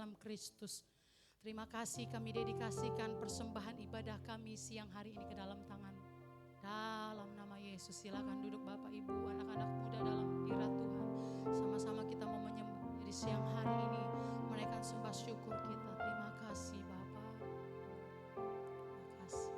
dalam Kristus. Terima kasih kami dedikasikan persembahan ibadah kami siang hari ini ke dalam tangan. Dalam nama Yesus, silakan duduk Bapak Ibu, anak-anak muda dalam hadirat Tuhan. Sama-sama kita mau menyembah. Jadi siang hari ini menaikkan sembah syukur kita. Terima kasih Bapak. Terima kasih.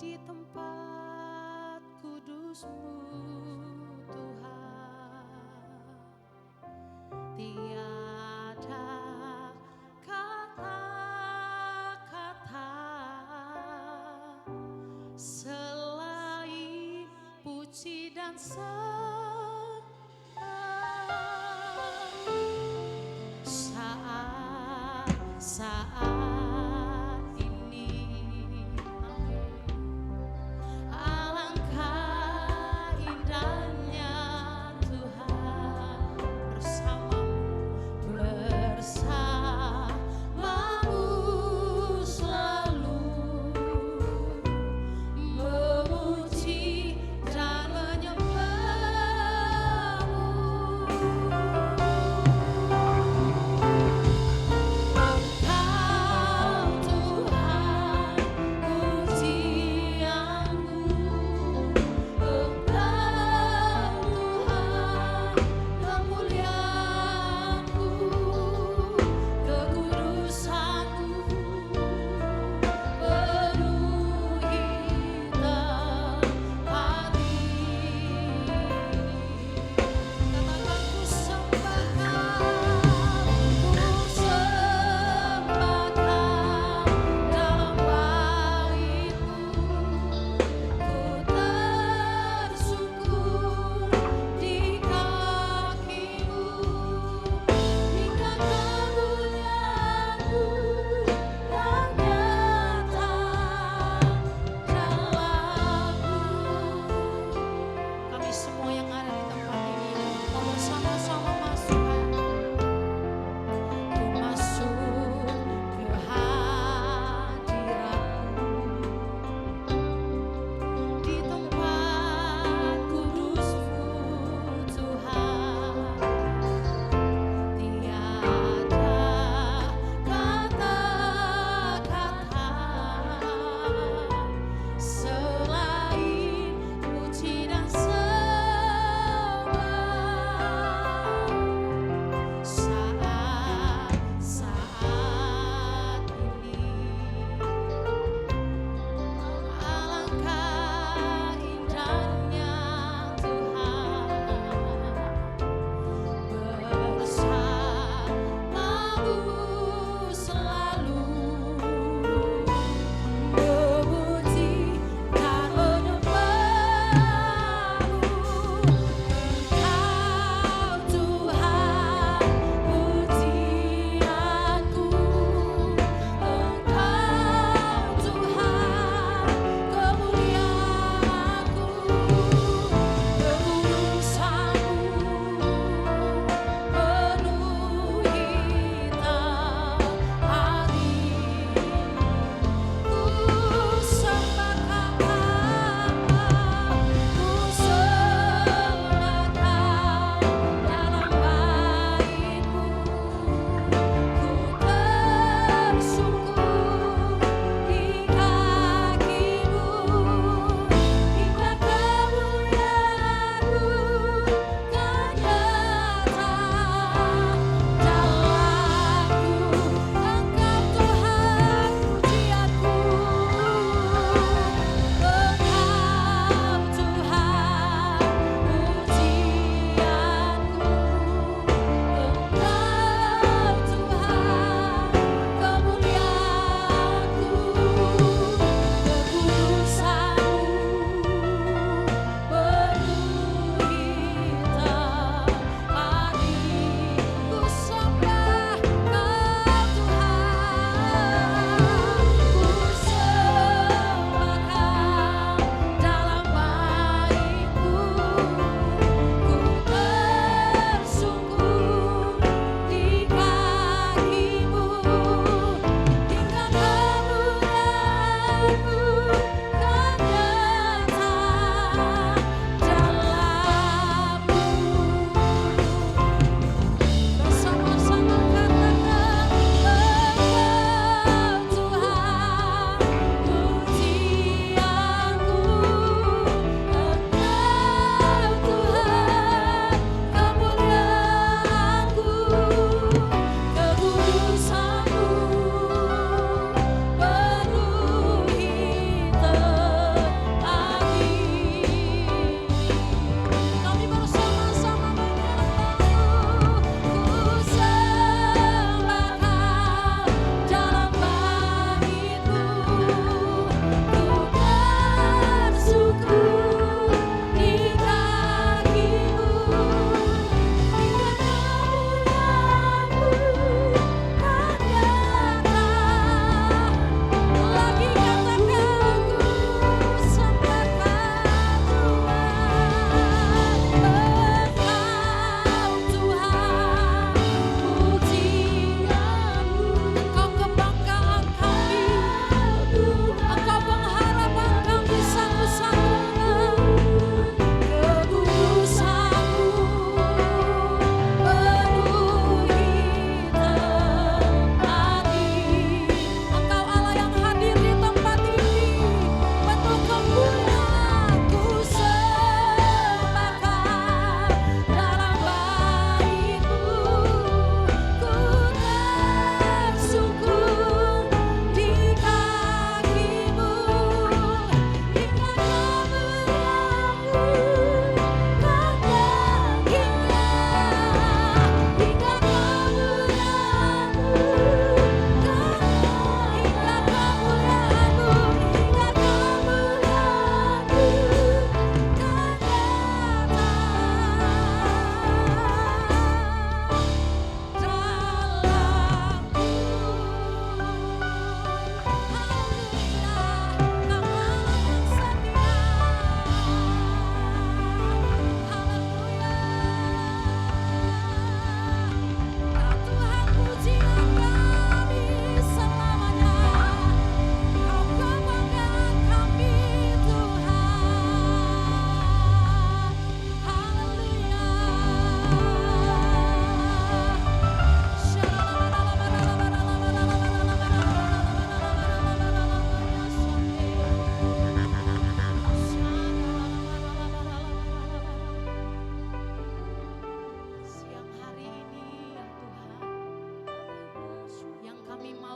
Di tempat kudus-Mu Tuhan, tiada kata-kata selain puji dan sembah. Saat Engkau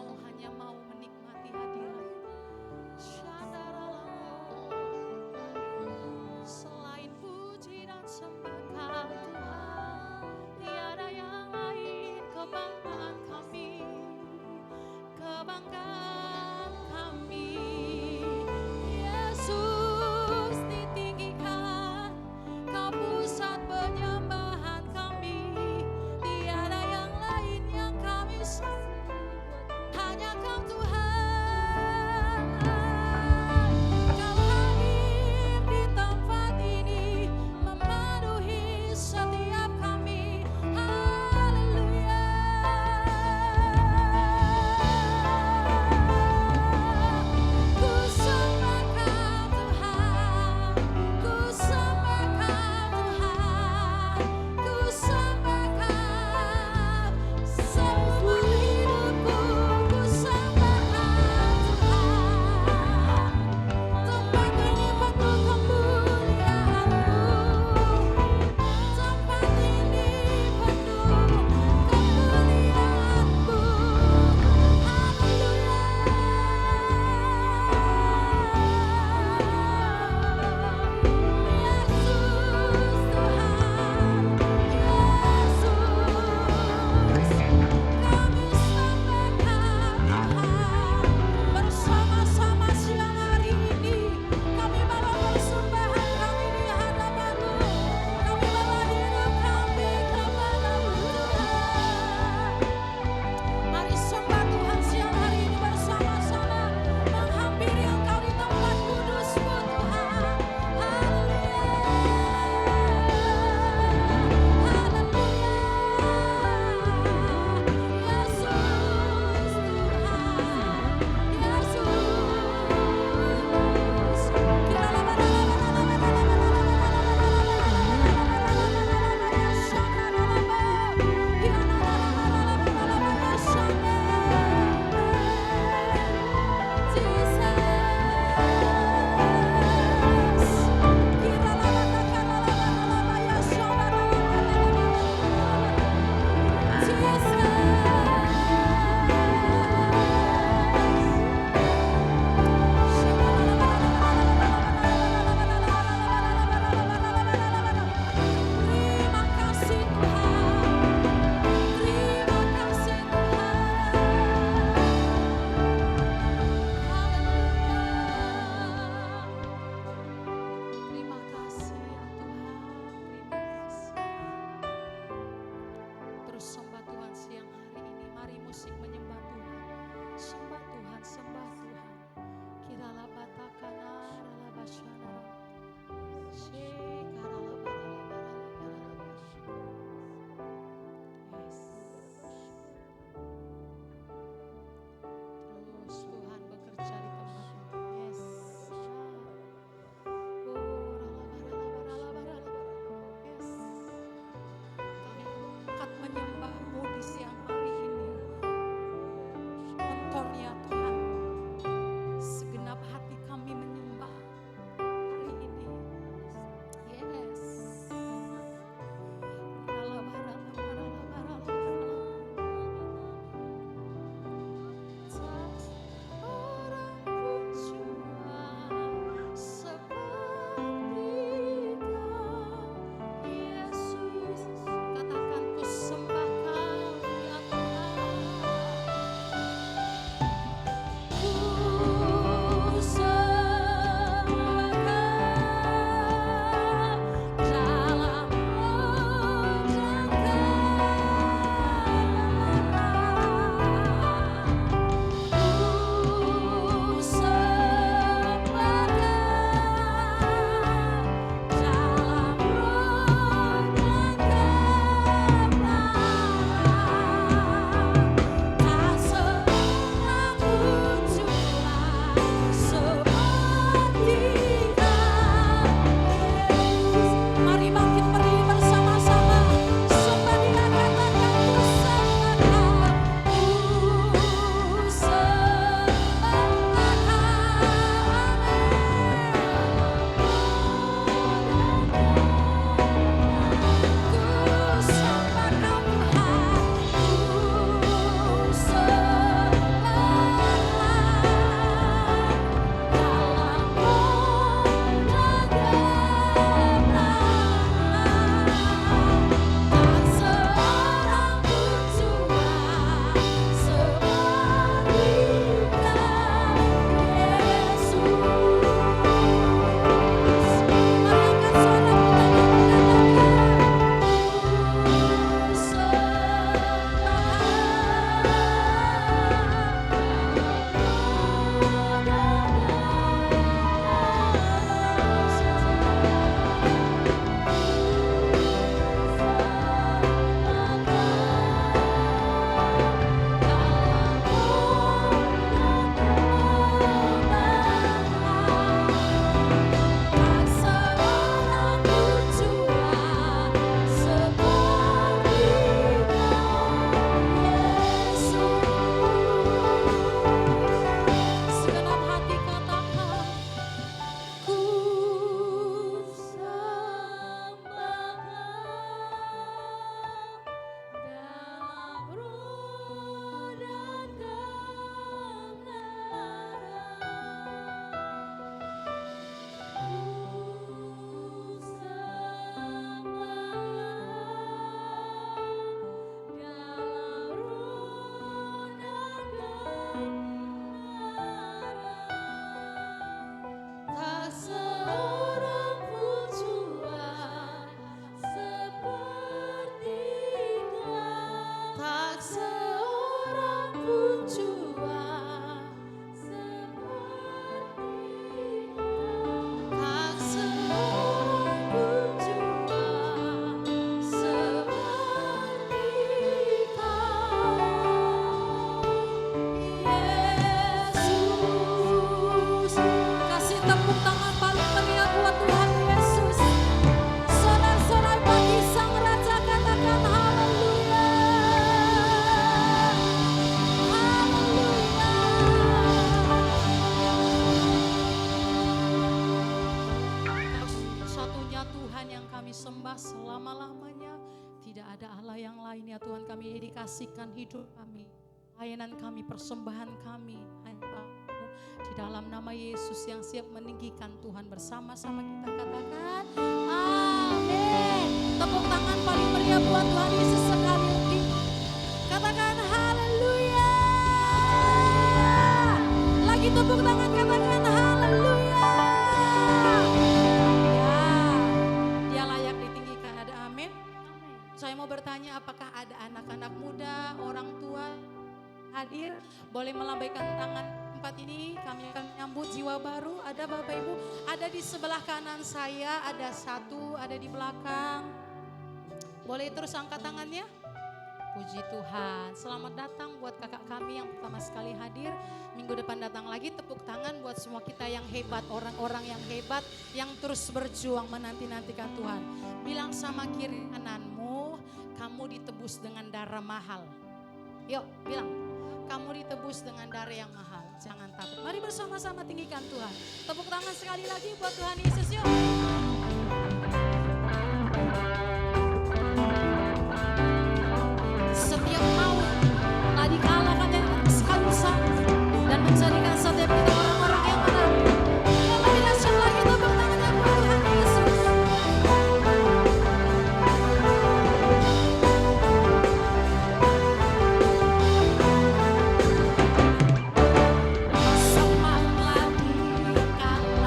hanya mau menikmati hadirat. Selain puji dan sembah Tuhan, tiada yang lain. Kebanggaan kami, kebanggaan kami. Yesus ditinggikan, Kau pusat penyembahan kami. Tiada yang lain yang kami sembah, hanya Kau Tuhan. Kau hadir di tempat ini, memenuhi setiap kami. Haleluya. kami sembah selama-lamanya. Tidak ada Allah yang lain ya Tuhan, kami dikasihkan hidup kami, layanan kami, persembahan kami hanya di dalam nama Yesus yang siap meninggikan Tuhan. Bersama-sama kita katakan amin. Tepuk tangan paling meriah buat Tuhan Yesus sekali lagi. Katakan haleluya. Lagi tepuk tangan, katakan haleluya. Ya, dia layak ditinggikan. Ada amin? Saya mau bertanya, apakah ada anak-anak muda, orang tua hadir? Boleh melambaikan tangan tempat ini, kami akan menyambut jiwa baru. Ada Bapak Ibu, ada di sebelah kanan saya, ada satu, ada di belakang. Boleh terus angkat tangannya? Puji Tuhan, selamat datang buat kakak kami yang pertama sekali hadir. Minggu depan datang lagi, tepuk tangan buat semua kita yang hebat, orang-orang yang hebat, yang terus berjuang menanti-nantikan Tuhan. Bilang sama kiri kananmu, kamu ditebus dengan darah mahal. Yuk, bilang, kamu ditebus dengan darah yang mahal. Jangan takut. Mari bersama-sama tinggikan Tuhan. Tepuk tangan sekali lagi buat Tuhan Yesus, yuk. Setiap maut telah dikalahkan dari atas kayu salib dan menjadikan setiap kita orang-orang yang menang. Yang lebih dahsyat lagi, tepuk tangannya buat Tuhan Yesus. Semanglah dikalahkan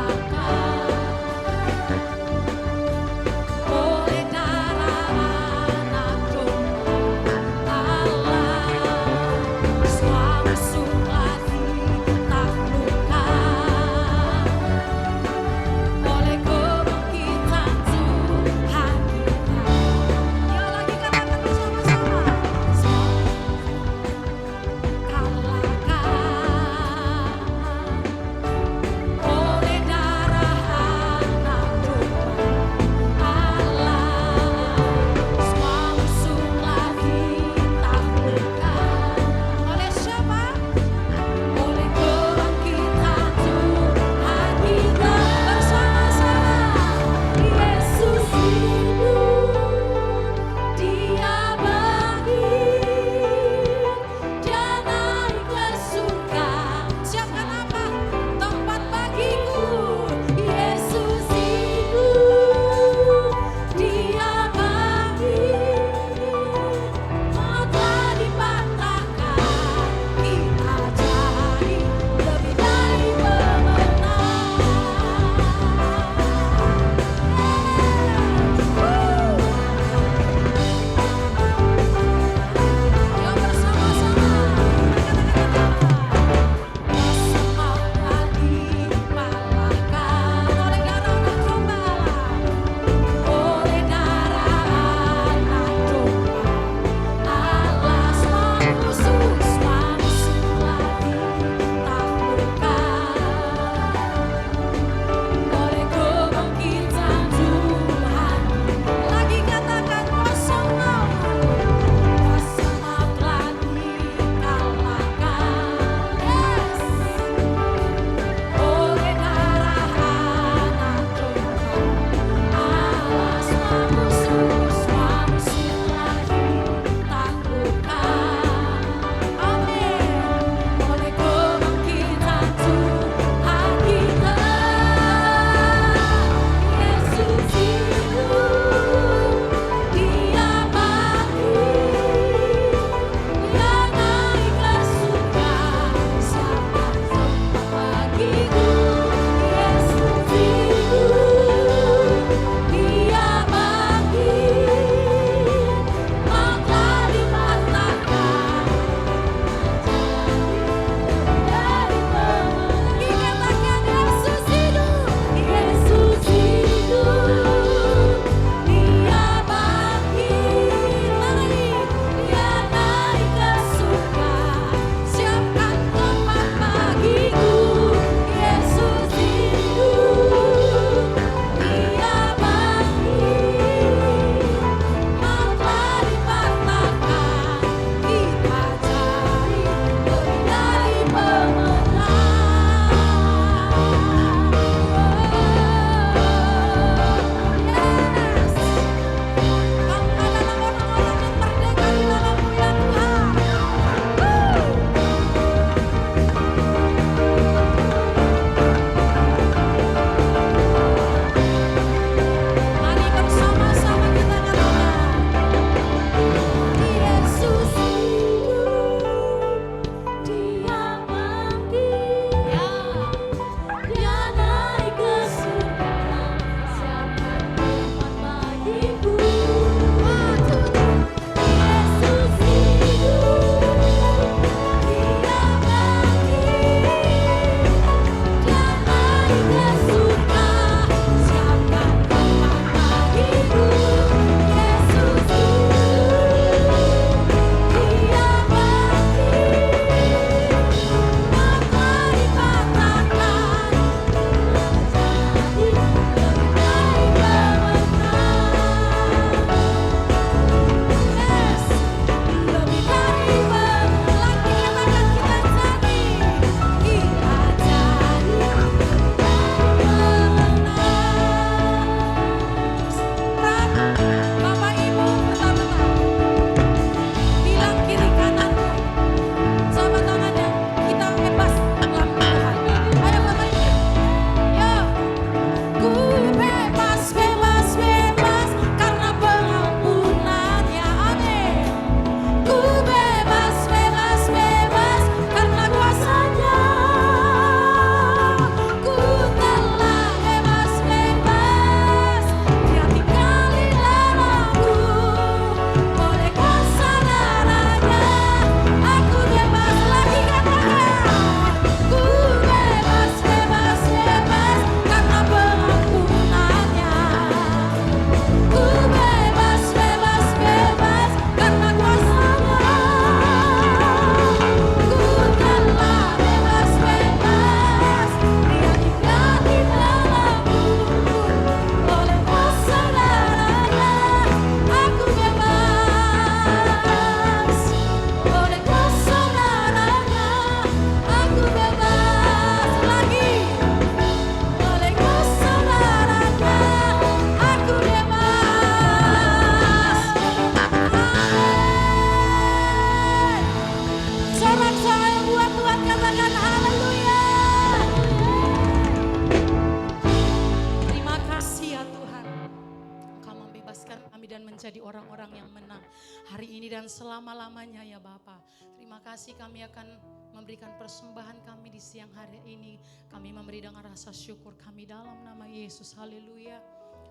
orang-orang yang menang hari ini dan selama-lamanya ya Bapa. Terima kasih, kami akan memberikan persembahan kami di siang hari ini. Kami memberi dengan rasa syukur kami dalam nama Yesus. Haleluya.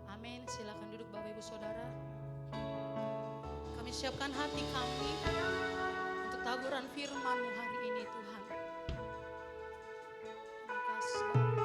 Amin. Silakan duduk Bapak Ibu Saudara. Kami siapkan hati kami untuk taburan firman-Mu hari ini Tuhan. Terima kasih Bapak.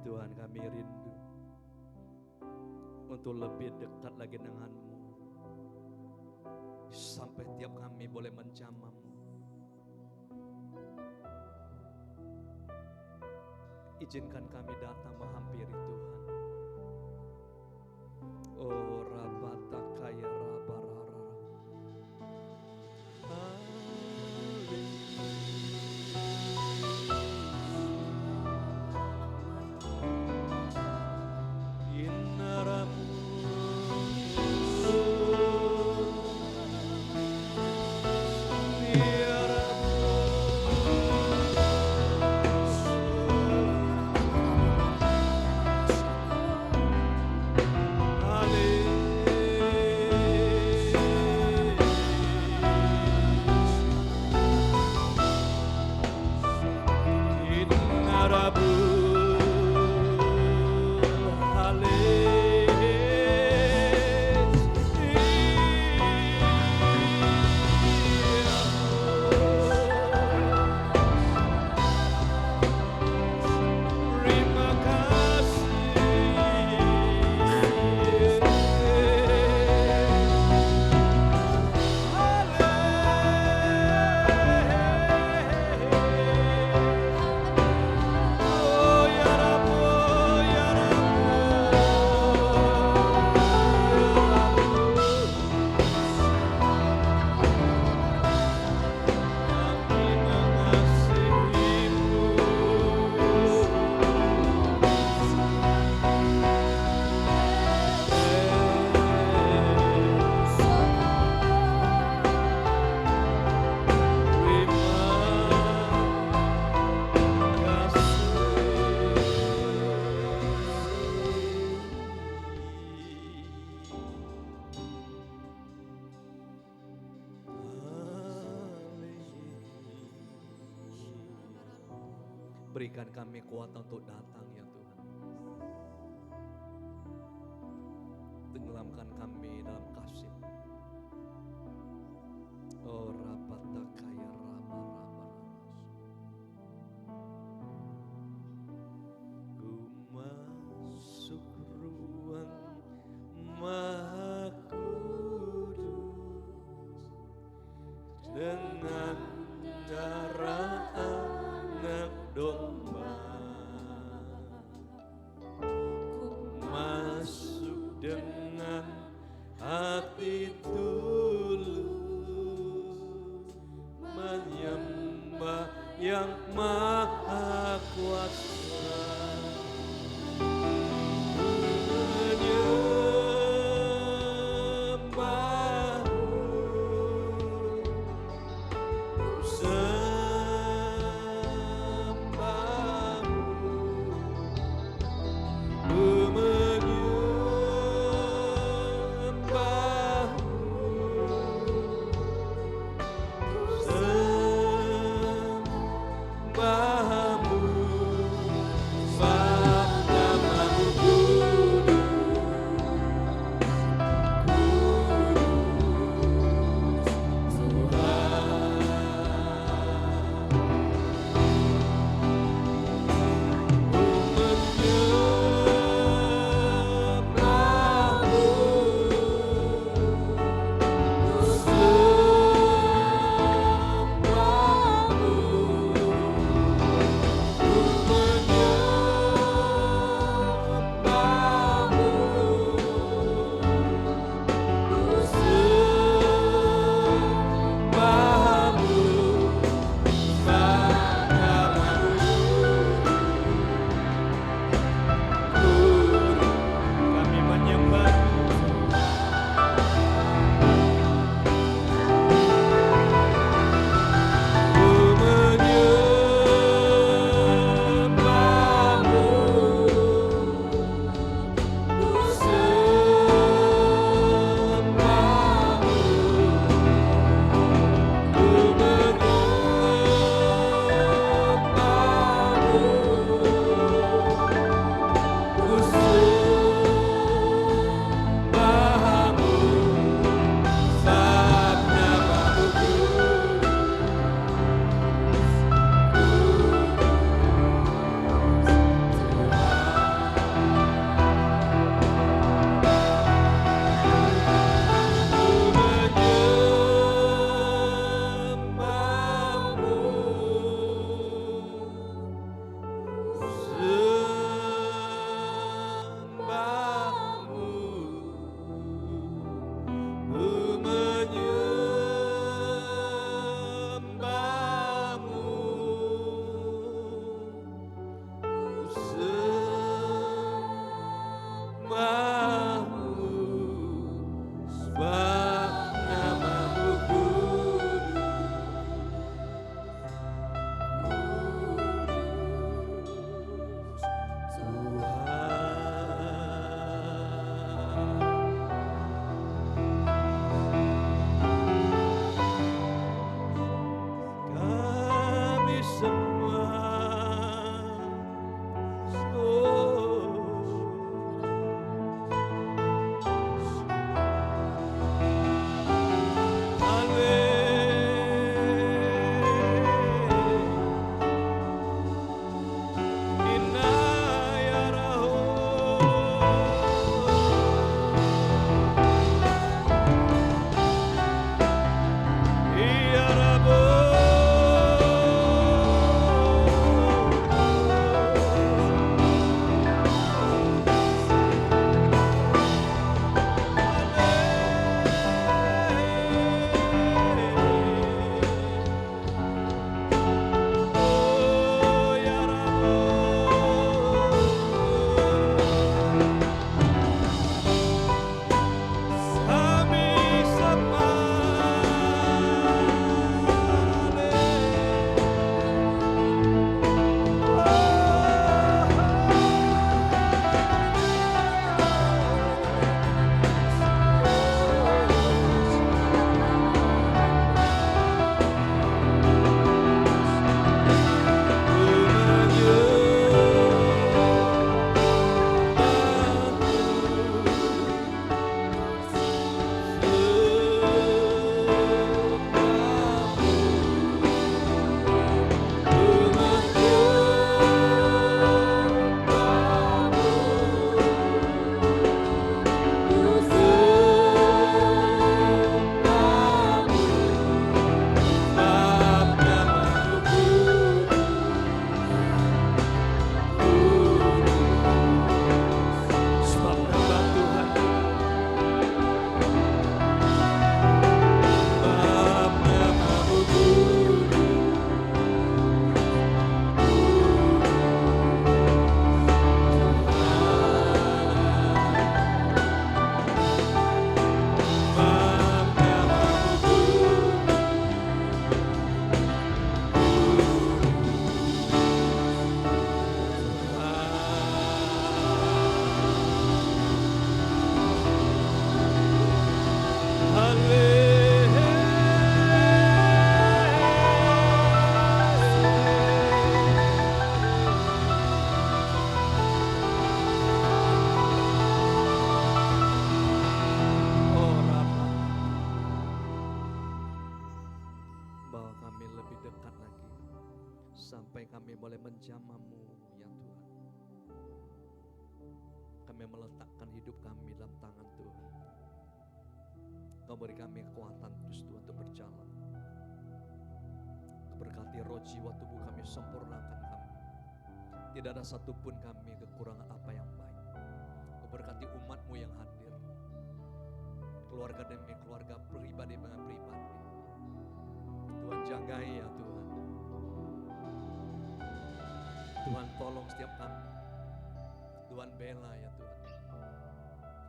Tuhan, kami rindu untuk lebih dekat lagi dengan-Mu, sampai tiap kami boleh menjamah-Mu. Izinkan kami datang menghampiri Tuhan. Oh rabata kaya rabarara. Berikan kami kekuatan untuk datang ya Tuhan. Tenggelamkan kami dalam kasih. Oh rapatakaya rama. Ku masuk ruang Maha Kudus dengan darah anak domba. Ku masuk dengan hati tulus menyembah yang maha kuasa. Bahamu sampai kami boleh menjamah-Mu ya Tuhan. Kami meletakkan hidup kami dalam tangan Tuhan. Kau beri kami kekuatan terus Tuhan untuk berjalan. Berkati roh jiwa tubuh kami, sempurnakan kami. Tidak ada satupun kami kekurangan apa yang baik. Kau berkati umat-Mu yang hadir, keluarga demi keluarga, pribadi dengan pribadi. Tuhan jagai ya Tuhan. Tuhan tolong setiap kami. Tuhan bela ya Tuhan.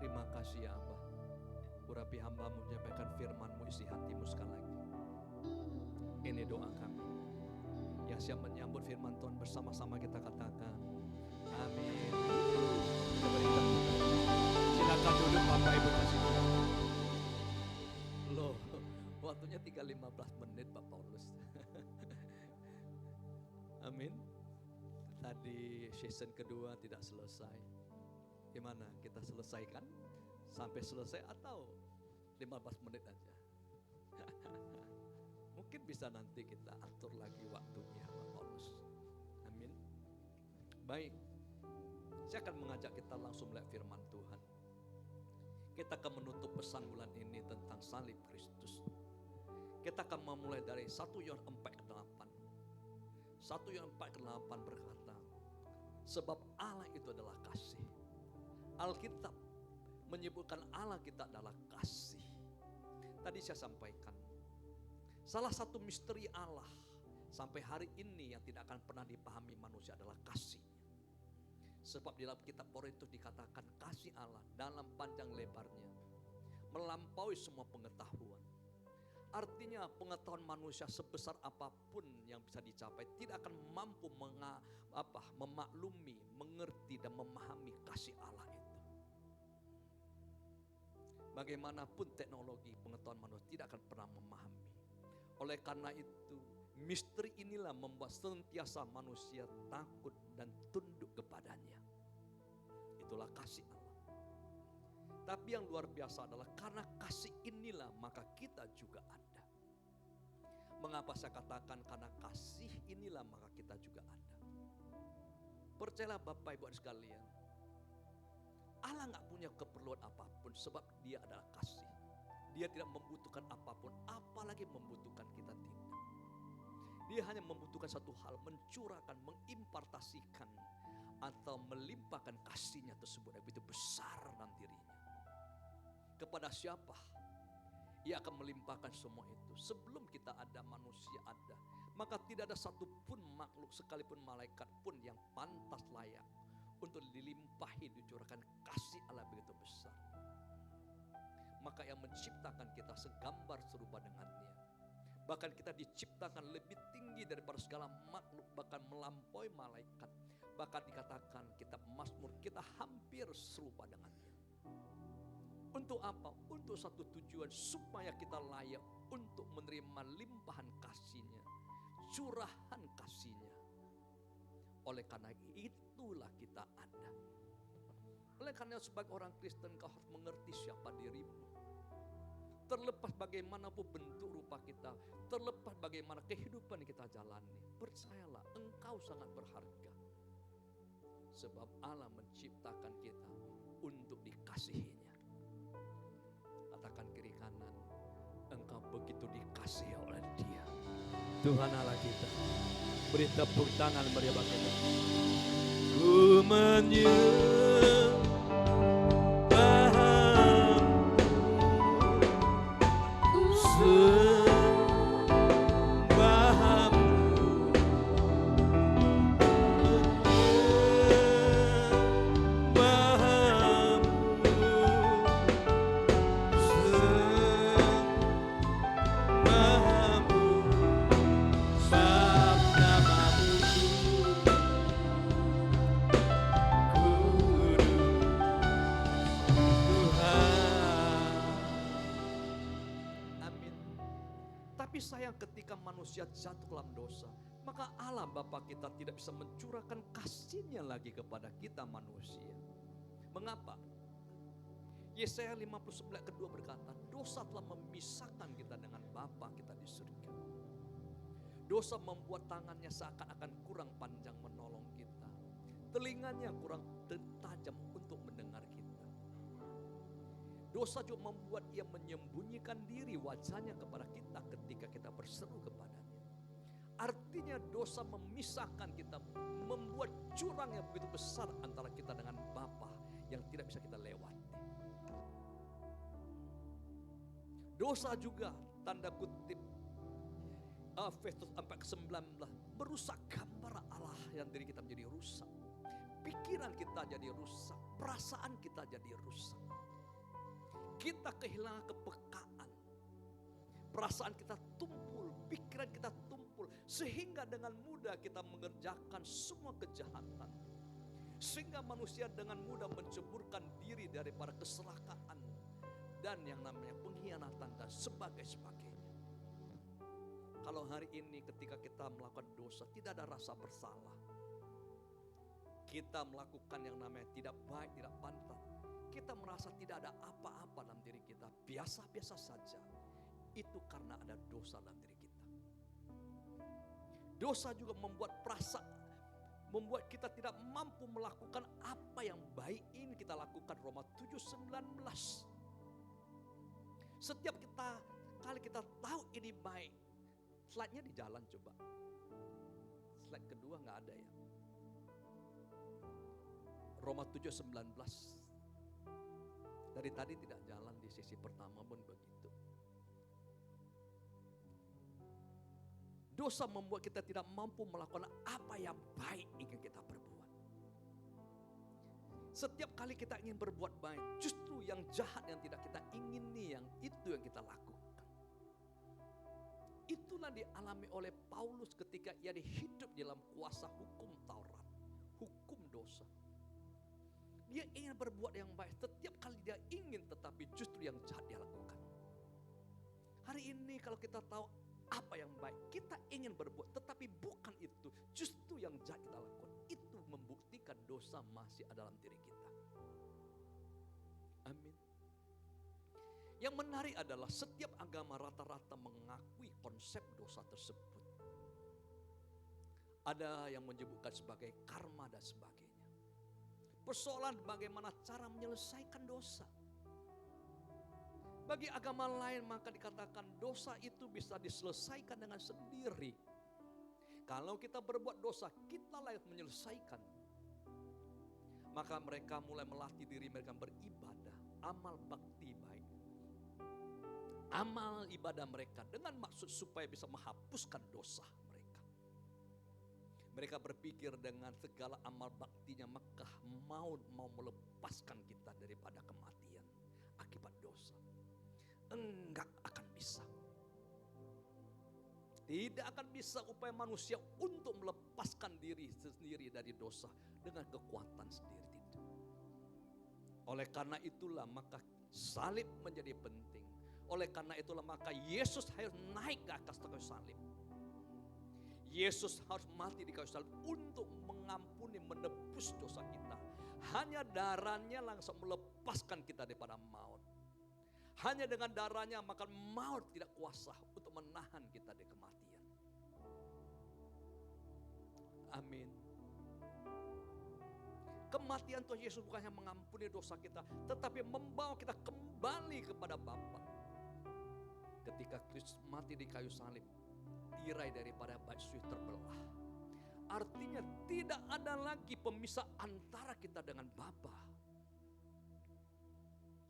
Terima kasih ya Abah. Urapi hamba-Mu menyampaikan firman-Mu, isi hati-Mu sekali lagi. Ini doa kami. Yang siap menyambut firman Tuhan bersama-sama kita katakan amin. Kita berikan silakan duduk Bapak Ibu kasih Tuhan. Loh, waktunya tinggal 15 menit Pak Paulus. Amin. Tadi season kedua tidak selesai. Gimana? Kita selesaikan? Sampai selesai atau 15 menit aja? Mungkin bisa nanti kita atur lagi waktunya Pak Paulus. Amin. Baik. Saya akan mengajak kita langsung melihat firman Tuhan. Kita akan menutup pesan bulan ini tentang salib Kristus. Kita akan memulai dari 1 Yohanes 4:8. 1 Yohanes 4:8 berkata, sebab Allah itu adalah kasih. Alkitab menyebutkan Allah kita adalah kasih. Tadi saya sampaikan, salah satu misteri Allah sampai hari ini yang tidak akan pernah dipahami manusia adalah kasih. Sebab di dalam kitab Korintus dikatakan kasih Allah dalam panjang lebarnya melampaui semua pengetahuan. Artinya pengetahuan manusia sebesar apapun yang bisa dicapai tidak akan mampu memaklumi, mengerti dan memahami kasih Allah itu. Bagaimanapun teknologi pengetahuan manusia tidak akan pernah memahami. Oleh karena itu, misteri inilah membuat senantiasa manusia takut dan tunduk kepadanya. Itulah kasih Allah. Tapi yang luar biasa adalah karena kasih inilah maka kita juga ada. Mengapa saya katakan karena kasih inilah maka kita juga ada. Percayalah Bapak Ibu sekalian, Allah gak punya keperluan apapun sebab Dia adalah kasih. Dia tidak membutuhkan apapun, apalagi membutuhkan kita tidak. Dia hanya membutuhkan satu hal, mencurahkan, mengimpartasikan atau melimpahkan kasihnya tersebut yang begitu besar dalam dirinya. Kepada siapa? Ia akan melimpahkan semua itu. Sebelum kita ada, manusia ada. Maka tidak ada satupun makhluk sekalipun malaikat pun yang pantas layak untuk dilimpahi, dicurahkan kasih Allah begitu besar. Maka yang menciptakan kita segambar serupa dengannya. Bahkan kita diciptakan lebih tinggi daripada segala makhluk, bahkan melampaui malaikat. Bahkan dikatakan kitab Mazmur kita hampir serupa dengannya. Untuk apa? Untuk satu tujuan, supaya kita layak untuk menerima limpahan kasih-Nya, curahan kasih-Nya. Oleh karena itulah kita ada. Oleh karena sebagai orang Kristen kau harus mengerti siapa dirimu. Terlepas bagaimanapun bentuk rupa kita, terlepas bagaimana kehidupan yang kita jalani, percayalah engkau sangat berharga. Sebab Allah menciptakan kita untuk dikasihinya. Katakan kiri kanan, engkau begitu dikasihi oleh Dia. Tuhan Allah kita. Beri tepuk tangan meriah bagi Dia. Ku ketika manusia jatuh dalam dosa, maka Allah Bapa kita tidak bisa mencurahkan kasih-Nya lagi kepada kita manusia. Mengapa? Yesaya 59 kedua berkata, dosa telah memisahkan kita dengan Bapa kita di surga. Dosa membuat tangannya seakan-akan kurang panjang menolong kita. Telinganya kurang tajam untuk mendengar kita. Dosa juga membuat ia menyembunyikan diri wajahnya kepada kita ketika kita berseru kepadanya. Artinya dosa memisahkan kita, membuat jurang yang begitu besar antara kita dengan Bapa yang tidak bisa kita lewati. Dosa juga tanda kutip Efesus 4:19 merusak gambar Allah yang diri kita menjadi rusak. Pikiran kita jadi rusak, perasaan kita jadi rusak. Kita kehilangan kepekaan. Perasaan kita tumpul, pikiran kita tumpul, sehingga dengan mudah kita mengerjakan semua kejahatan. Sehingga manusia dengan mudah menceburkan diri daripada keselakaan dan yang namanya pengkhianatan dan sebagainya. Kalau hari ini ketika kita melakukan dosa tidak ada rasa bersalah. Kita melakukan yang namanya tidak baik, tidak pantas. Kita merasa tidak ada apa-apa dalam diri kita, biasa-biasa saja. Itu karena ada dosa dalam diri kita. Dosa juga membuat kita tidak mampu melakukan apa yang baik ini kita lakukan. Roma 7:19. Setiap kali kita tahu ini baik, slide-nya di jalan coba. Slide kedua nggak ada ya. Roma 7:19. Dari tadi tidak jalan, di sesi pertama pun begitu. Dosa membuat kita tidak mampu melakukan apa yang baik ingin kita perbuat. Setiap kali kita ingin berbuat baik, justru yang jahat yang tidak kita ingini, yang itu yang kita lakukan. Itulah dialami oleh Paulus ketika ia hidup dalam kuasa hukum Taurat, hukum dosa. Dia ingin berbuat yang baik, setiap kali dia ingin, tetapi justru yang jahat dia lakukan. Hari ini kalau kita tahu apa yang baik, kita ingin berbuat, tetapi bukan itu, justru yang jahat kita lakukan. Itu membuktikan dosa masih ada dalam diri kita. Amin. Yang menarik adalah setiap agama rata-rata mengakui konsep dosa tersebut. Ada yang menyebutkan sebagai karma dan sebagainya. Persoalan bagaimana cara menyelesaikan dosa. Bagi agama lain maka dikatakan dosa itu bisa diselesaikan dengan sendiri. Kalau kita berbuat dosa, kita layak menyelesaikan. Maka mereka mulai melatih diri mereka beribadah, amal bakti baik. Amal ibadah mereka dengan maksud supaya bisa menghapuskan dosa mereka. Mereka berpikir dengan segala amal baktinya maka mau melepaskan kita daripada kematian akibat dosa. Enggak akan bisa. Tidak akan bisa upaya manusia untuk melepaskan diri sendiri dari dosa dengan kekuatan sendiri. Tidak. Oleh karena itulah maka salib menjadi penting. Oleh karena itulah maka Yesus harus naik ke atas kayu salib. Yesus harus mati di kayu salib untuk mengampuni, menebus dosa kita. Hanya darahnya langsung melepaskan kita daripada maut. Hanya dengan darahnya maka maut tidak kuasa untuk menahan kita dari kematian. Amin. Kematian Tuhan Yesus bukan hanya mengampuni dosa kita, tetapi membawa kita kembali kepada Bapa. Ketika Kristus mati di kayu salib, tirai daripada batu terbelah. Artinya tidak ada lagi pemisah antara kita dengan Bapa.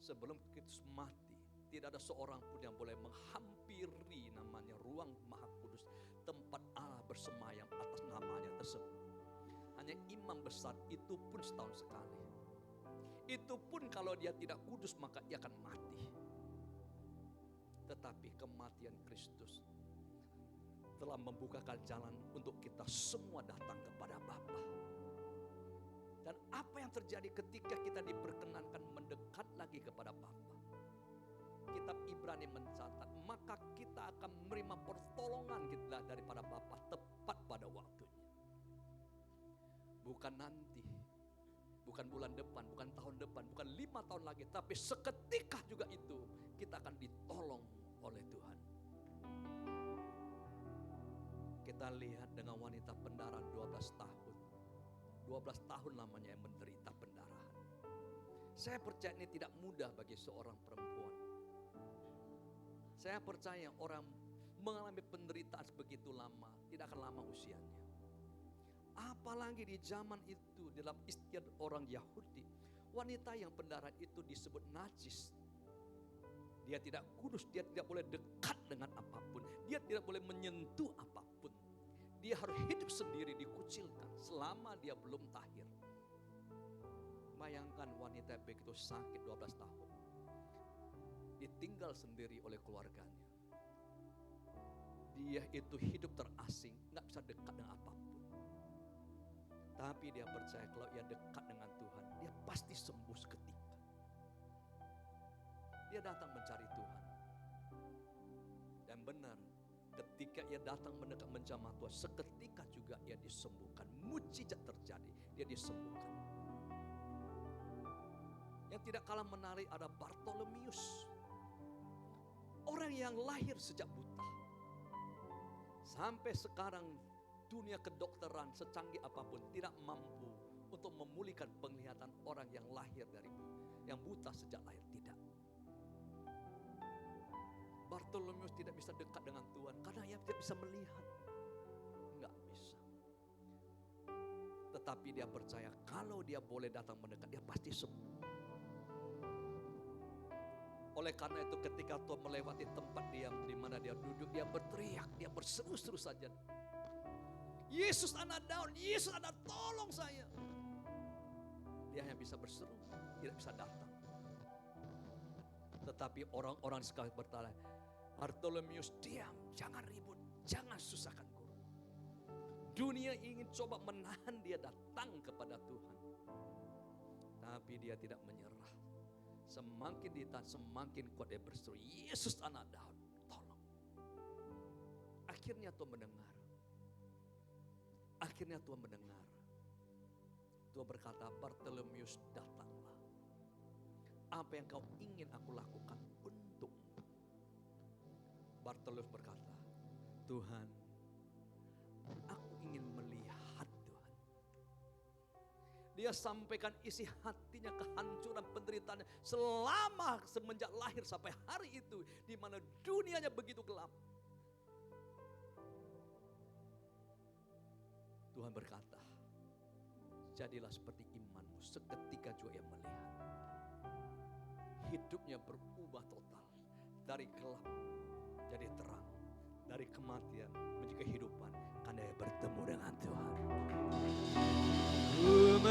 Sebelum Kristus mati, tidak ada seorang pun yang boleh menghampiri namanya ruang Maha Kudus, tempat Allah bersemayam atas namanya tersebut. Hanya imam besar, itu pun setahun sekali. Itu pun kalau dia tidak kudus maka ia akan mati. Tetapi kematian Kristus telah membukakan jalan untuk kita semua datang kepada Bapa. Dan apa yang terjadi ketika kita diperkenankan mendekat lagi kepada Bapa? Kitab Ibrani mencatat, maka kita akan menerima pertolongan kita daripada Bapa tepat pada waktunya. Bukan nanti, bukan bulan depan, bukan tahun depan, bukan 5 tahun lagi, tapi seketika juga itu kita akan ditolong oleh Tuhan. Kita lihat dengan wanita pendarahan 12 tahun. 12 tahun lamanya yang menderita pendarahan. Saya percaya ini tidak mudah bagi seorang perempuan. Saya percaya orang mengalami penderitaan begitu lama, tidak akan lama usianya. Apalagi di zaman itu, dalam istiadat orang Yahudi, wanita yang pendarahan itu disebut najis. Dia tidak kudus, dia tidak boleh dekat dengan apapun. Dia tidak boleh menyentuh apapun. Dia harus hidup sendiri, dikucilkan selama dia belum tahir. Bayangkan wanita begitu sakit 12 tahun. Ditinggal sendiri oleh keluarganya. Dia itu hidup terasing, gak bisa dekat dengan apapun. Tapi dia percaya kalau ia dekat dengan Tuhan, dia pasti sembuh seketika. Dia datang mencari Tuhan. Dan benar, ketika ia datang mendekat menjamah Tuhan, seketika juga ia disembuhkan. Mujizat terjadi, dia disembuhkan. Yang tidak kalah menarik ada Bartolomeus. Orang yang lahir sejak buta. Sampai sekarang dunia kedokteran secanggih apapun tidak mampu untuk memulihkan penglihatan orang yang lahir dari yang buta sejak lahir, tidak. Bartolomeus tidak bisa dekat dengan Tuhan karena ia tidak bisa melihat. Enggak bisa. Tetapi dia percaya kalau dia boleh datang mendekat, dia pasti sembuh. Oleh karena itu ketika Tuhan melewati tempat diam di mana dia duduk, dia berteriak, dia berseru-seru saja. Yesus anak Daud, Yesus anak tolong saya. Dia hanya bisa berseru, tidak bisa datang. Tetapi orang-orang sekali bertanya, Bartolomeus diam, jangan ribut, jangan susahkan guru. Dunia ingin coba menahan dia datang kepada Tuhan. Tapi dia tidak menyerah. Semakin ditahan, semakin kuat dia berseru, Yesus anak Daud, tolong. Akhirnya Tuhan mendengar. Akhirnya Tuhan mendengar. Tuhan berkata, Bartolomeus datanglah. Apa yang kau ingin aku lakukan untukmu? Bartolomeus berkata, Tuhan, aku ingin melihat Tuhan. Dia sampaikan isi hatinya, kehancuran penderitaannya selama semenjak lahir sampai hari itu, di mana dunianya begitu gelap. Tuhan berkata, jadilah seperti imanmu. Seketika juga ia melihat. Hidupnya berubah total. Dari gelap jadi terang. Dari kematian menuju kehidupan. Karena dia bertemu dengan Tuhan. Ku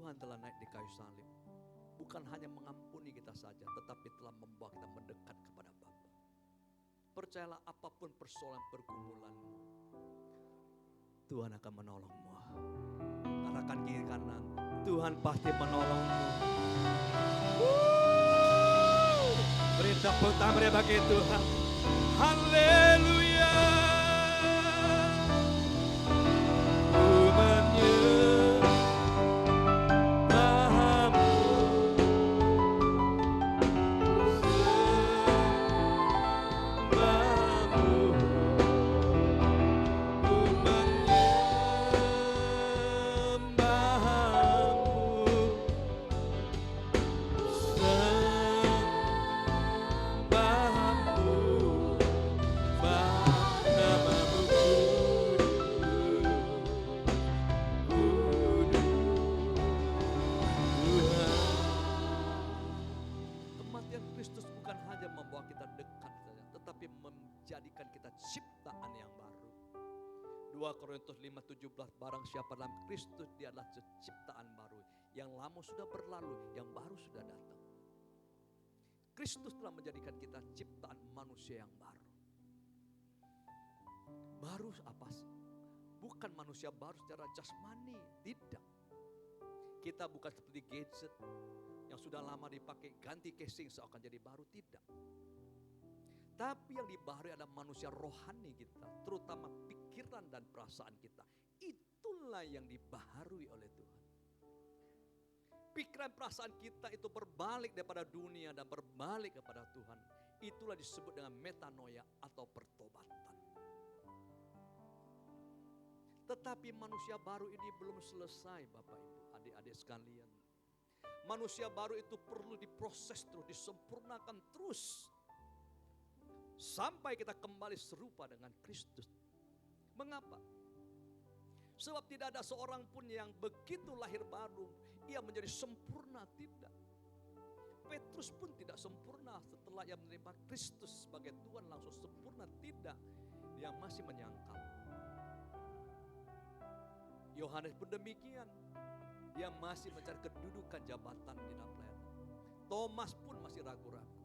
Tuhan telah naik di kayu salib. Bukan hanya mengampuni kita saja, tetapi telah membawa kita mendekat kepada Bapa. Percayalah apapun persoalan pergumulanmu, Tuhan akan menolongmu. Katakan kiri kanan, Tuhan pasti menolongmu. Beri tepuk tangan bagi Tuhan. Haleluya. Ciptaan yang baru. 2 Korintus 5:17, barang siapa dalam Kristus dia adalah ciptaan baru. Yang lama sudah berlalu, yang baru sudah datang. Kristus telah menjadikan kita ciptaan manusia yang baru. Baru apa sih? Bukan manusia baru secara jasmani, tidak. Kita bukan seperti gadget yang sudah lama dipakai, ganti casing seakan jadi baru, tidak. Tapi yang dibaharui adalah manusia rohani kita, terutama pikiran dan perasaan kita. Itulah yang dibaharui oleh Tuhan. Pikiran perasaan kita itu berbalik daripada dunia dan berbalik kepada Tuhan. Itulah disebut dengan metanoia atau pertobatan. Tetapi manusia baru ini belum selesai, Bapak Ibu, adik-adik sekalian. Manusia baru itu perlu diproses terus, disempurnakan terus. Sampai kita kembali serupa dengan Kristus. Mengapa? Sebab tidak ada seorang pun yang begitu lahir baru, ia menjadi sempurna, tidak. Petrus pun tidak sempurna setelah ia menerima Kristus sebagai Tuhan langsung sempurna, tidak. Dia masih menyangkal. Yohanes pun demikian. Dia masih mencari kedudukan jabatan di dalam pelayanan. Thomas pun masih ragu-ragu.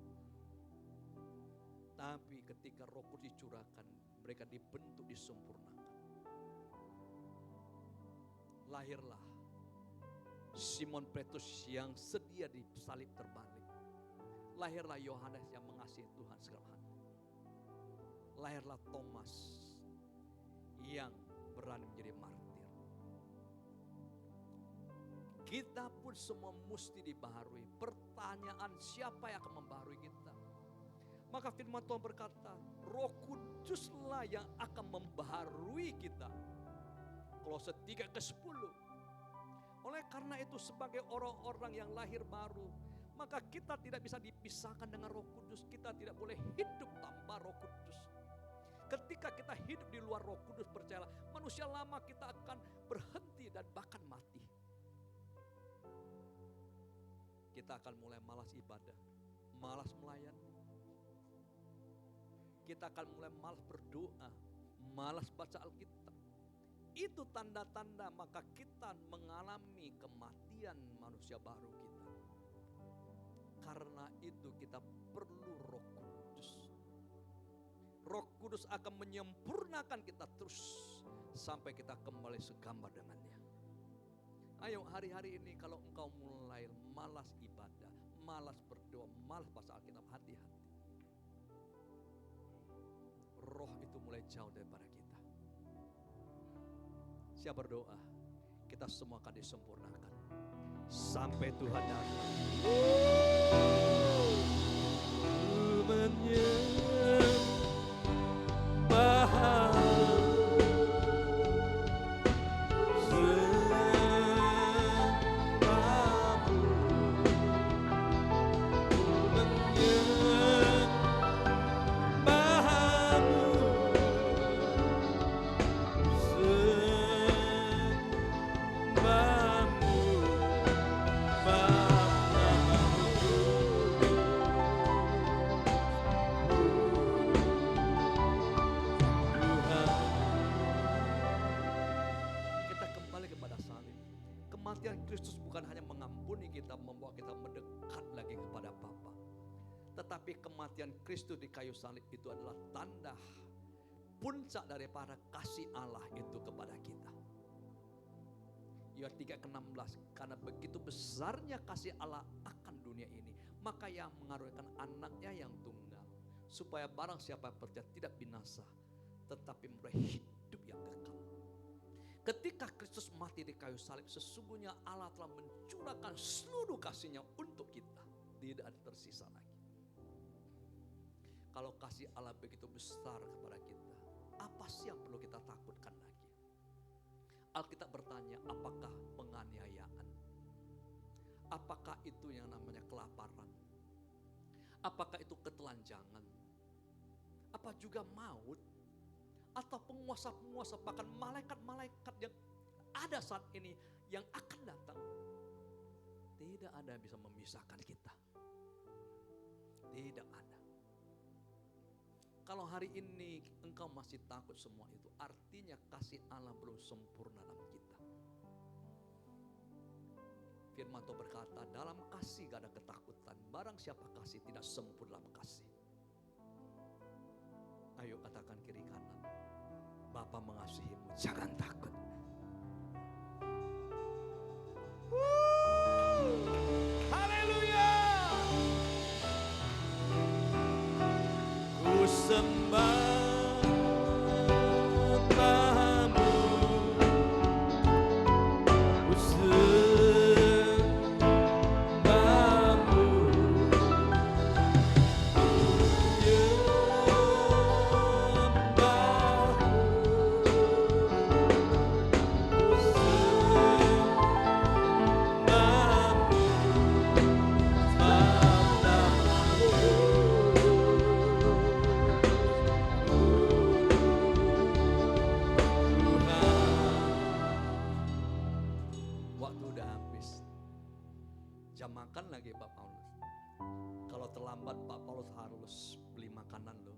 Tapi ketika Roh Kudus dicurahkan, mereka dibentuk, disempurnakan. Lahirlah Simon Petrus yang sedia disalib terbalik. Lahirlah Yohanes yang mengasihi Tuhan segala hati. Lahirlah Thomas yang berani menjadi martir. Kita pun semua mesti dibaharui. Pertanyaan, siapa yang akan membaharui kita? Maka firman Tuhan berkata, Roh Kuduslah yang akan membaharui kita. Kolose 3:10. Oleh karena itu sebagai orang-orang yang lahir baru, maka kita tidak bisa dipisahkan dengan Roh Kudus. Kita tidak boleh hidup tanpa Roh Kudus. Ketika kita hidup di luar Roh Kudus, percayalah, manusia lama kita akan berhenti dan bahkan mati. Kita akan mulai malas ibadah, malas melayani. Kita akan mulai malas berdoa, malas baca Alkitab. Itu tanda-tanda maka kita mengalami kematian manusia baru kita. Karena itu kita perlu Roh Kudus. Roh Kudus akan menyempurnakan kita terus sampai kita kembali segambar dengannya. Ayo hari-hari ini kalau engkau mulai malas ibadah, malas berdoa, malas baca Alkitab, hati-hati. Roh itu mulai jauh daripada kita. Siap berdoa, kita semua akan disempurnakan sampai Tuhan datang. Kematian Kristus bukan hanya mengampuni kita, membawa kita mendekat lagi kepada Bapa. Tetapi kematian Kristus di kayu salib itu adalah tanda puncak daripada kasih Allah itu kepada kita. Yohanes 3:16, karena begitu besarnya kasih Allah akan dunia ini, maka Ia mengaruniakan anaknya yang tunggal, supaya barang siapa percaya tidak binasa, tetapi memperoleh hidup yang kekal. Ketika Kristus mati di kayu salib, sesungguhnya Allah telah mencurahkan seluruh kasih-Nya untuk kita. Tidak ada tersisa lagi. Kalau kasih Allah begitu besar kepada kita, apa sih yang perlu kita takutkan lagi? Alkitab bertanya, apakah penganiayaan? Apakah itu yang namanya kelaparan? Apakah itu ketelanjangan? Apa juga maut? Atau penguasa-penguasa, bahkan malaikat-malaikat yang ada saat ini, yang akan datang. Tidak ada yang bisa memisahkan kita. Tidak ada. Kalau hari ini engkau masih takut semua itu, artinya kasih Allah belum sempurna dalam kita. Firman Tuhan berkata, dalam kasih gak ada ketakutan. Barang siapa kasih tidak sempurna dalam kasih. Ayo katakan kiri kanan, Bapa mengasihimu, jangan takut. Haleluya. Ku sembah namamu, ku sembahmu, waktu udah habis. Jam makan lagi Pak Paulus. Kalau terlambat Pak Paulus harus beli makanan loh.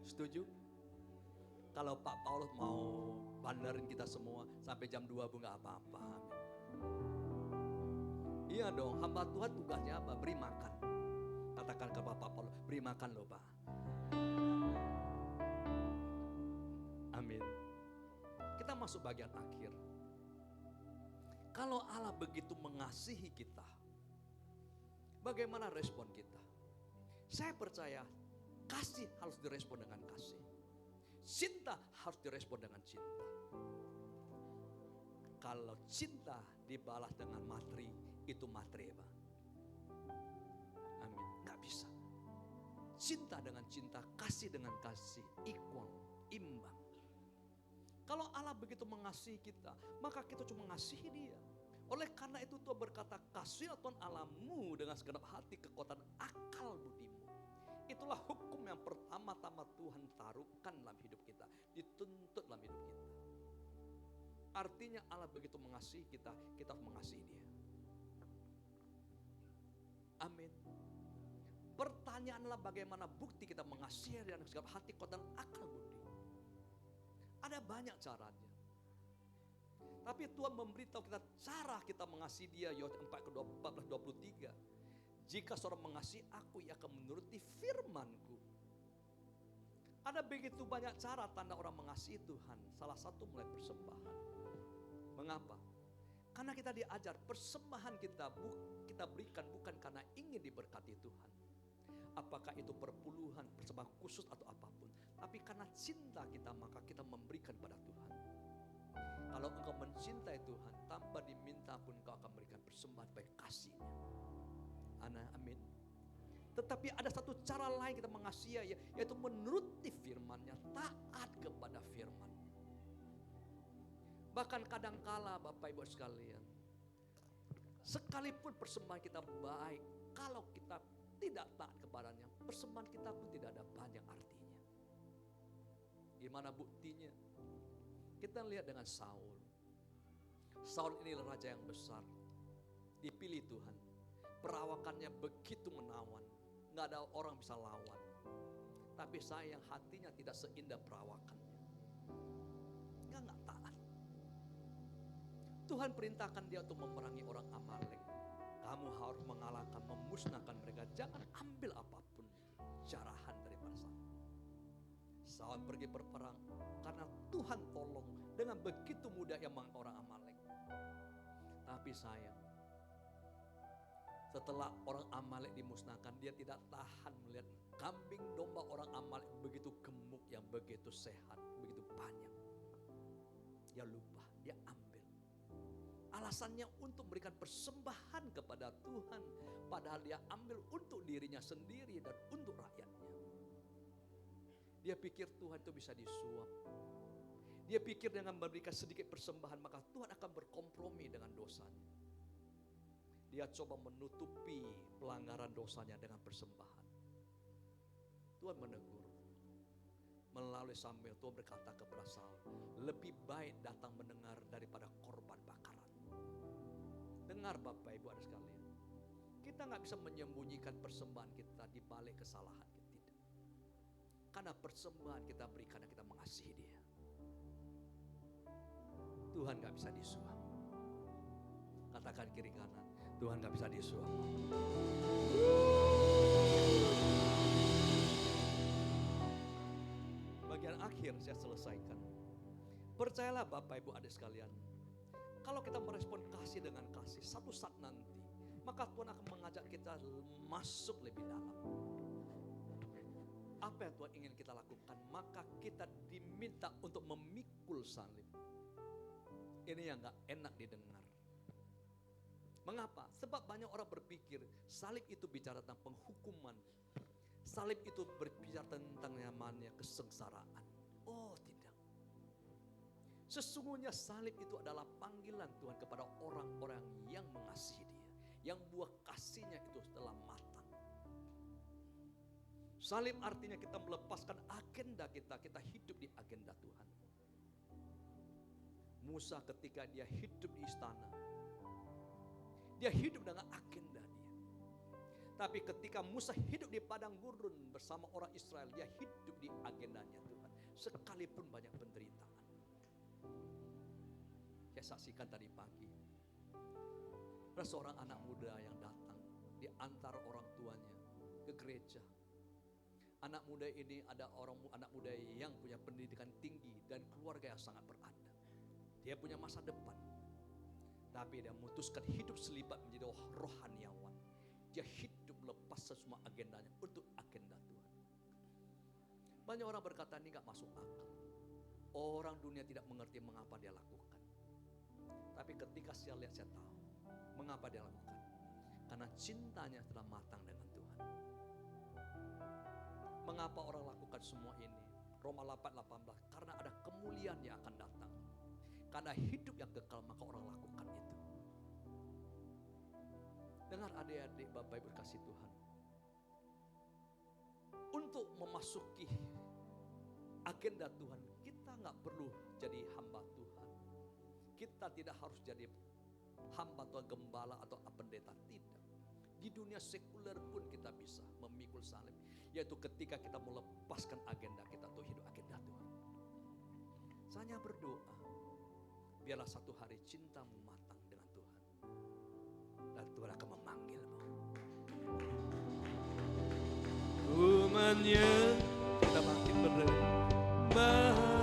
Setuju? Kalau Pak Paulus mau bandarin kita semua sampai jam 2 pun gak apa-apa. Iya dong, hamba Tuhan tugasnya apa? Beri makan. Katakan ke Pak Paulus, beri makan loh Pak. Amin. Kita masuk bagian akhir. Kalau Allah begitu mengasihi kita, bagaimana respon kita? Saya percaya kasih harus direspon dengan kasih. Cinta harus direspon dengan cinta. Kalau cinta dibalas dengan materi, itu materi Pak. Amin. Gak bisa. Cinta dengan cinta, kasih dengan kasih, equal, imbang. Kalau Allah begitu mengasihi kita, maka kita cuma mengasihi Dia. Oleh karena itu Tuhan berkata, kasihilah Tuhan Allahmu dengan segenap hati, kekuatan, akal, budimu. Itulah hukum yang pertama-tama Tuhan taruhkan dalam hidup kita, dituntut dalam hidup kita. Artinya Allah begitu mengasihi kita, kita harus mengasihi Dia. Amin. Pertanyaanlah bagaimana bukti kita mengasihi Dia dengan segenap hati, kekuatan, akal, budi. Ada banyak caranya. Tapi Tuhan memberitahu kita cara kita mengasihi Dia. Yohanes 4:14-23. Jika seorang mengasihi aku, ia akan menuruti firman-Ku. Ada begitu banyak cara tanda orang mengasihi Tuhan. Salah satu mulai persembahan. Mengapa? Karena kita diajar persembahan kita berikan bukan karena ingin diberkati Tuhan. Apakah itu perpuluhan, persembahan khusus atau apapun. Tapi karena cinta kita maka kita memberikan pada Tuhan. Kalau engkau mencintai Tuhan tanpa diminta pun engkau akan memberikan persembahan baik kasih-Nya. Amin. Tetapi ada satu cara lain kita mengasihi, yaitu menuruti firman-Nya, taat kepada firman. Bahkan kadangkala Bapak Ibu sekalian, sekalipun persembahan kita baik, kalau kita tidak taat kepadanya, persembahan kita pun tidak ada banyak artinya. Gimana buktinya? Kita lihat dengan Saul. Saul ini raja yang besar, dipilih Tuhan. Perawakannya begitu menawan, nggak ada orang bisa lawan. Tapi sayang hatinya tidak seindah perawakannya. Nggak taat. Tuhan perintahkan dia untuk memerangi orang Amalek. Kamu harus mengalahkan, memusnahkan mereka. Jangan ambil apapun jarahan daripada Saul. Saul pergi berperang karena Tuhan tolong dengan begitu mudah yang orang Amalek. Tapi sayang, setelah orang Amalek dimusnahkan, dia tidak tahan melihat kambing domba orang Amalek begitu gemuk, yang begitu sehat, begitu banyak. Dia lupa, dia ambil. Alasannya untuk memberikan persembahan kepada Tuhan, padahal dia ambil untuk dirinya sendiri dan untuk rakyatnya. Dia pikir Tuhan itu bisa disuap. Dia pikir dengan memberikan sedikit persembahan maka Tuhan akan berkompromi dengan dosanya. Dia coba menutupi pelanggaran dosanya dengan persembahan. Tuhan menegur. Melalui Samuel Tuhan berkata kepada Saul, lebih baik datang mendengar daripada korban bakaran. Dengar Bapak Ibu ada sekalian. Kita gak bisa menyembunyikan persembahan kita di balik kesalahan kita. Tidak. Karena persembahan kita berikan dan kita mengasihi Dia. Tuhan gak bisa disuap. katakan kiri kanan, Tuhan gak bisa disuap. Bagian akhir saya selesaikan. Percayalah Bapak Ibu Adik sekalian, kalau kita merespon kasih dengan kasih, satu saat nanti, maka Tuhan akan mengajak kita masuk lebih dalam. Apa yang Tuhan ingin kita lakukan? Maka kita diminta untuk memikul salib. Ini yang gak enak didengar. Mengapa? Sebab banyak orang berpikir salib itu bicara tentang penghukuman. Salib itu berbicara tentang namanya kesengsaraan. Oh tidak. Sesungguhnya salib itu adalah panggilan Tuhan kepada orang-orang yang mengasihi Dia, yang buah kasihnya itu telah matang. Salib artinya kita melepaskan agenda kita hidup di agenda Tuhan. Musa ketika dia hidup di istana, dia hidup dengan agenda dia. Tapi ketika Musa hidup di padang gurun bersama orang Israel, dia hidup di agendanya Tuhan. Sekalipun banyak penderitaan. Saya saksikan tadi pagi, ada seorang anak muda yang datang di antara orang tuanya ke gereja. Anak muda ini ada anak muda yang punya pendidikan tinggi dan keluarga yang sangat berada. Dia punya masa depan. Tapi dia memutuskan hidup selibat menjadi rohaniawan. Dia hidup lepas semua agendanya untuk agenda Tuhan. Banyak orang berkata ini gak masuk akal. Orang dunia tidak mengerti mengapa dia lakukan. Tapi ketika saya lihat, saya tahu mengapa dia lakukan. Karena cintanya telah matang dengan Tuhan. Mengapa orang lakukan semua ini? Roma 8:18, karena ada kemuliaan yang akan datang. Karena hidup yang kekal maka orang lakukan itu. Dengar adik-adik, Bapak Ibu kasih Tuhan. Untuk memasuki agenda Tuhan, kita gak perlu jadi hamba Tuhan. Kita tidak harus jadi hamba Tuhan, gembala atau pendeta, tidak. Di dunia sekuler pun kita bisa memikul salib. Yaitu ketika kita melepaskan agenda kita untuk hidup agenda Tuhan. Saya berdoa, biarlah satu hari cintamu matang dengan Tuhan. Dan Tuhan akan memanggilmu. Rumahnya kita makin berlembah.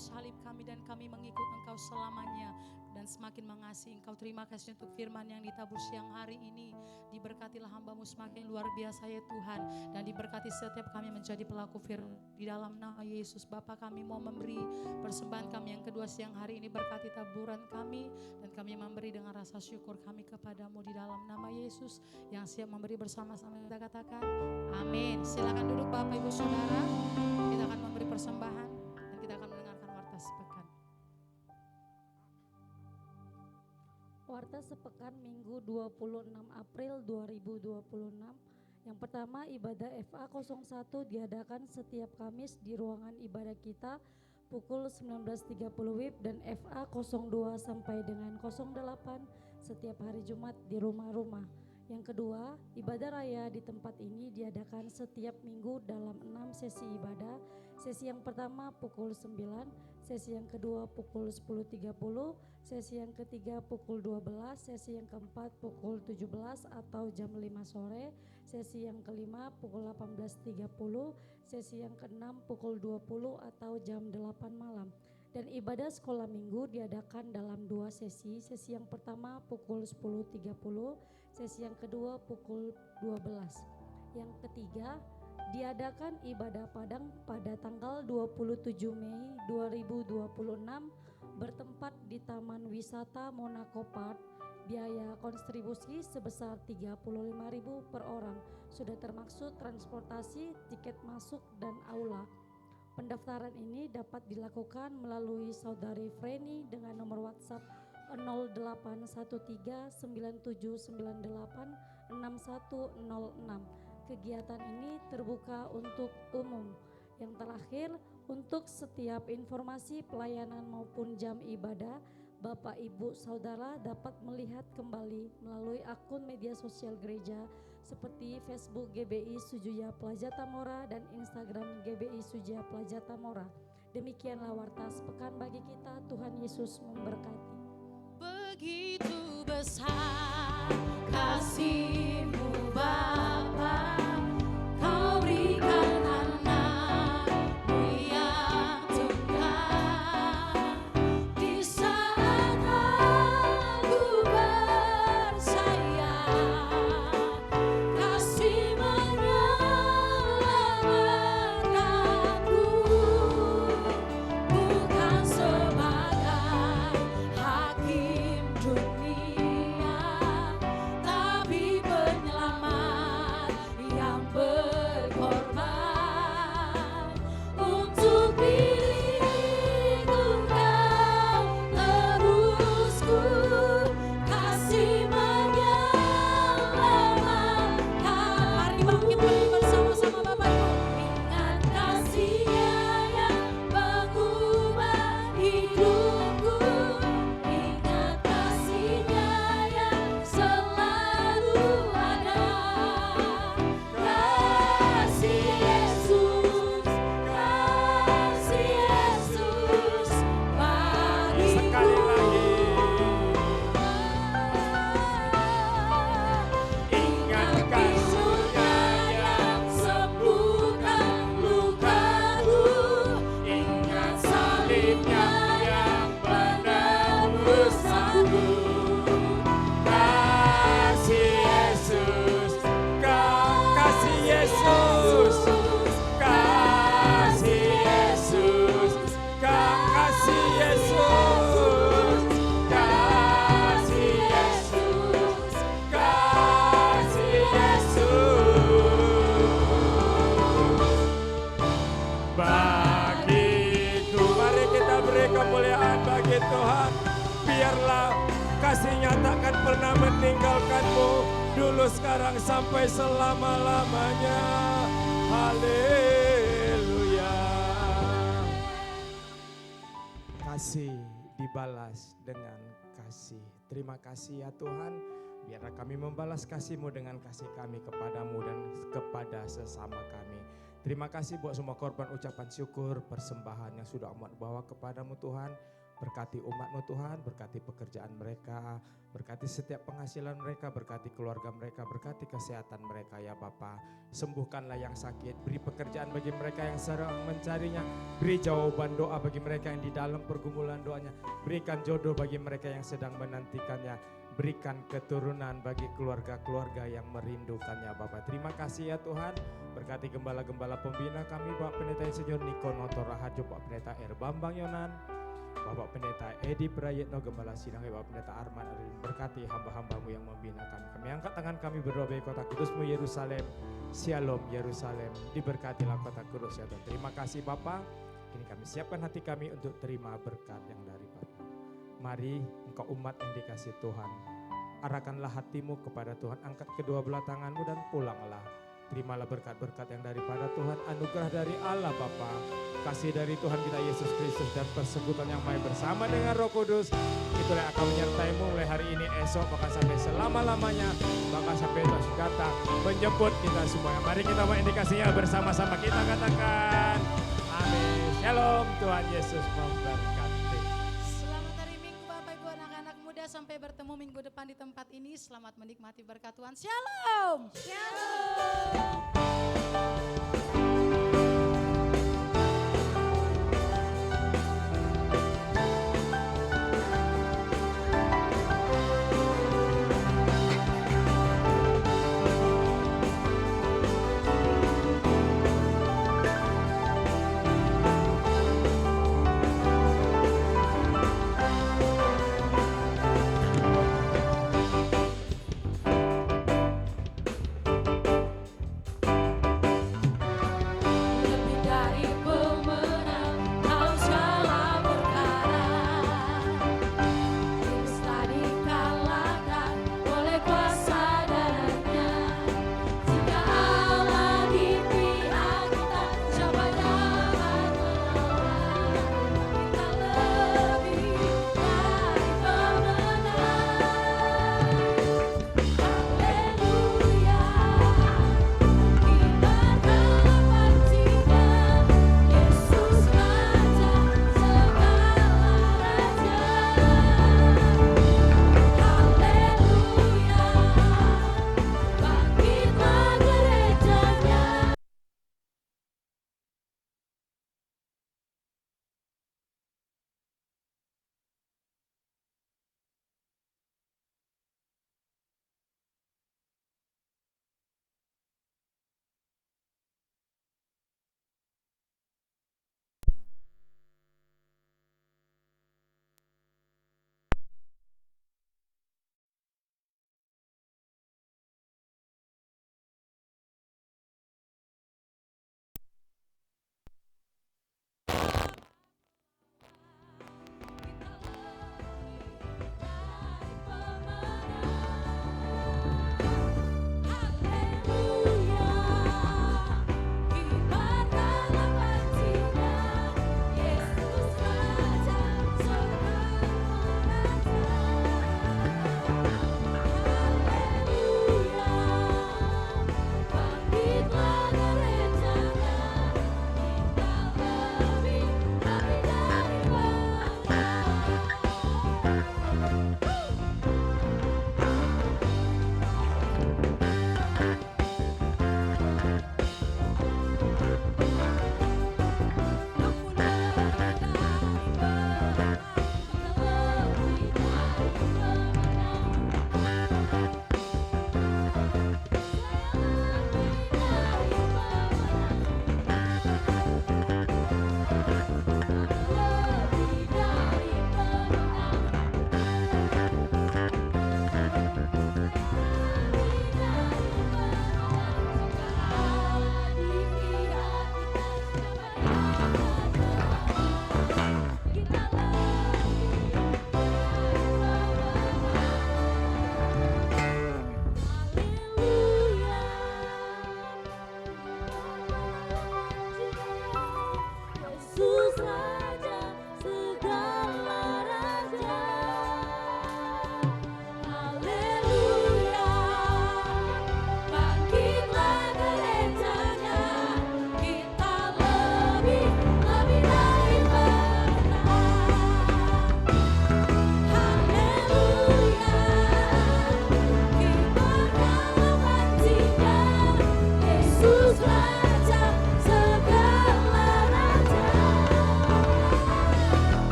salib kami dan kami mengikut Engkau selamanya dan semakin mengasihi Engkau. Terima kasih untuk firman yang ditabur siang hari ini. Diberkatilah hamba-Mu semakin luar biasa ya Tuhan, dan diberkati setiap kami menjadi pelaku firman di dalam nama Yesus. Bapa, kami mau memberi persembahan kami yang kedua siang hari ini. Berkati taburan kami dan kami memberi dengan rasa syukur kami kepadamu di dalam nama Yesus yang siap memberi bersama-sama. Kita katakan amin. Silakan duduk Bapak Ibu Saudara. Kita akan memberi persembahan dan kita akan mendengarkan warta sepekan. Warta sepekan Minggu 26 April 2026. Yang pertama, ibadah FA 01 diadakan setiap Kamis di ruangan ibadah kita pukul 19.30 WIB, dan FA 02 sampai dengan 08 setiap hari Jumat di rumah-rumah. Yang kedua, ibadah raya di tempat ini diadakan setiap minggu dalam 6 sesi ibadah. Sesi yang pertama pukul 9, sesi yang kedua pukul 10.30, sesi yang ketiga pukul 12, sesi yang keempat pukul 17 atau jam 5 sore, sesi yang kelima pukul 18.30, sesi yang keenam pukul 20 atau jam 8 malam. Dan ibadah sekolah minggu diadakan dalam 2 sesi. Sesi yang pertama pukul 10.30, sesi yang kedua pukul 12. Yang ketiga, diadakan ibadah Padang pada tanggal 27 Mei 2026 bertempat di Taman Wisata Monaco Park. Biaya kontribusi sebesar 35.000 per orang, sudah termaksud transportasi, tiket masuk dan aula. Pendaftaran ini dapat dilakukan melalui Saudari Freni dengan nomor WhatsApp 081397986106. Kegiatan ini terbuka untuk umum. Yang terakhir, untuk setiap informasi pelayanan maupun jam ibadah, Bapak, Ibu, Saudara dapat melihat kembali melalui akun media sosial gereja seperti Facebook GBI Sujuya Plaza Tamora dan Instagram GBI Sujuya Plaza Tamora. Demikianlah warta sepekan bagi kita. Tuhan Yesus memberkati. Begitu besar kasih-Mu Bapa, Kau berikan anak-Mu yang tunggal. Di saat aku bersayap, kasih menyelamatkanku, bukan sebagai hakim dunia, tapi penyelamat yang berkorban untuk milikku. Kau terusku, kasih menyelamatkan. Mari bangkit bersama-sama Bapak Ibu. Ingat kasih-Nya yang mengubah hidupku, ingat kasih-Nya yang selalu ada. Kasih Yesus, bagiku. Sekali lagi. Ingat kasih-Nya yang sembuhkan lukaku, ingat salib-Nya yang menebus aku. Kasih Yesus, kasih Yesus, kasih Yesus, kasih Yesus, kasih Yesus, kasih Yesus bagiku. Mari kita beri kemuliaan bagi Tuhan. Biarlah kasih-Nya takkan pernah meninggalkanmu, dulu, sekarang, sampai selama-lamanya. Haleluya. Kasih dibalas dengan kasih. Terima kasih ya Tuhan. Biarlah kami membalas kasih-Mu dengan kasih kami kepadamu dan kepada sesama kami. Terima kasih buat semua korban ucapan syukur, persembahan yang sudah umat bawa kepadamu Tuhan. Berkati umat-Mu Tuhan, berkati pekerjaan mereka, berkati setiap penghasilan mereka, berkati keluarga mereka, berkati kesehatan mereka ya Bapa. Sembuhkanlah yang sakit, beri pekerjaan bagi mereka yang sedang mencarinya, beri jawaban doa bagi mereka yang di dalam pergumulan doanya, berikan jodoh bagi mereka yang sedang menantikannya, berikan keturunan bagi keluarga-keluarga yang merindukannya Bapa. Terima kasih ya Tuhan, berkati gembala-gembala pembina kami, Bapak Pendeta Insinyur Niko Noto Raharjo, Bapak Pendeta R. Bambang Yonan, Bapak Pendeta Edi Prayitno, Gembala Sidang, Bapak Pendeta Arman Arin, berkati hamba-hamba-Mu yang membina kami. Kami angkat tangan kami berdoa bagi kota kudus-Mu Yerusalem. Shalom Yerusalem, diberkatilah kota kudus ya Tuhan. Terima kasih Bapa. Kini kami siapkan hati kami untuk terima berkat yang dari Bapa. Mari engkau umat yang dikasih Tuhan, arahkanlah hatimu kepada Tuhan, angkat kedua belah tanganmu dan pulanglah. Terimalah berkat-berkat yang daripada Tuhan, anugerah dari Allah Bapa, kasih dari Tuhan kita Yesus Kristus dan persekutuan yang baik bersama dengan Roh Kudus. Itulah yang akan menyertai-mu mulai hari ini, esok, bahkan sampai selama-lamanya, bahkan sampai Tuhan datang menjemput kita semua. Mari kita mau indikasinya bersama-sama, kita katakan amin. Shalom, Tuhan Yesus memberkati. Selamat hari Minggu Bapak Ibu anak-anak muda, sampai bertemu minggu depan di tempat ini. Selamat menikmati berkat Tuhan. Shalom. Shalom.